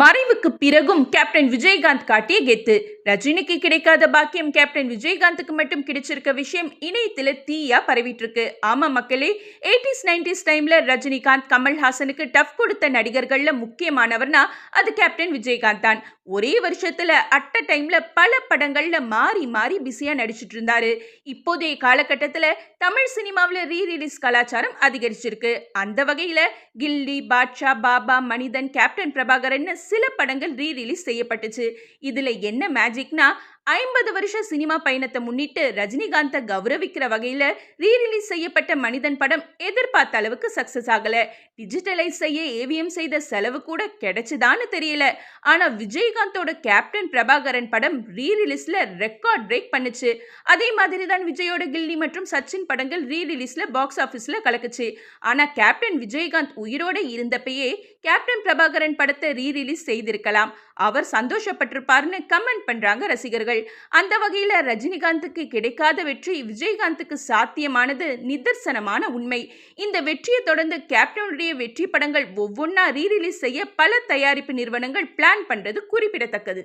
மறைவுக்கு பிறகும் கேப்டன் விஜயகாந்த் காட்டிய கெத்து. ரஜினிக்கு கிடைக்காத பாக்கியம் கேப்டன் விஜயகாந்துக்கு மட்டும் கிடைச்சிருக்க விஷயம் இணையத்துல தீயா பரவிட்டு இருக்கு. ஆமா மக்களே, 80s 90s டைம்ல ரஜினிகாந்த், கமல்ஹாசனுக்கு டஃப் கொடுத்த நடிகர்கள்ல முக்கியமானவர்னா அது கேப்டன் விஜயகாந்த் தான். ஒரே வருஷத்துல அட்ட டைம்ல பல படங்கள்ல மாறி மாறி பிஸியா நடிச்சிட்டு இருந்தாரு. இப்போதைய காலகட்டத்துல தமிழ் சினிமாவில் ரீ ரிலீஸ் கலாச்சாரம் அதிகரிச்சிருக்கு. அந்த வகையில கில்லி, பாட்ஷா, பாபா, மனிதன், கேப்டன் பிரபாகரன் சில படங்கள் ரீ ரிலீஸ் செய்யப்பட்டுச்சு. இதுல என்ன மேஜிக்னா, 50 வருஷ சினிமா பயணத்தை முன்னிட்டு ரஜினிகாந்தை கௌரவிக்கிற வகையில ரீ ரிலீஸ் செய்யப்பட்ட மனிதன் படம் எதிர்பார்த்த அளவுக்கு சக்சஸ் ஆகல. டிஜிட்டலைஸ் செய்ய ஏவிஎம் செய்த செலவு கூட கிடைச்சுதான்னு தெரியல. ஆனா விஜயகாந்தோட கேப்டன் பிரபாகரன் படம் ரீ ரிலீஸ்ல ரெக்கார்ட் பிரேக் பண்ணுச்சு. அதே மாதிரி தான் விஜயோட கில்லி மற்றும் சச்சின் படங்கள் ரீ ரிலீஸ்ல பாக்ஸ் ஆபீஸ்ல கலக்குச்சு. ஆனா கேப்டன் விஜயகாந்த் உயிரோட இருந்தப்பயே கேப்டன் பிரபாகரன் படத்தை ரீ ரிலீஸ் செய்திருக்கலாம். அவர் சந்தோஷப்பட்டிருப்பார்னு கமெண்ட் பண்றாங்க ரசிகர்கள். அந்த வகையில ரஜினிகாந்துக்கு கிடைக்காத வெற்றி விஜயகாந்துக்கு சாத்தியமானது நிதர்சனமான உண்மை. இந்த வெற்றியை தொடர்ந்து கேப்டனுடைய வெற்றி படங்கள் ஒவ்வொன்னா ரீ ரிலீஸ் செய்ய பல தயாரிப்பு நிறுவனங்கள் பிளான் பண்றது குறிப்பிடத்தக்கது.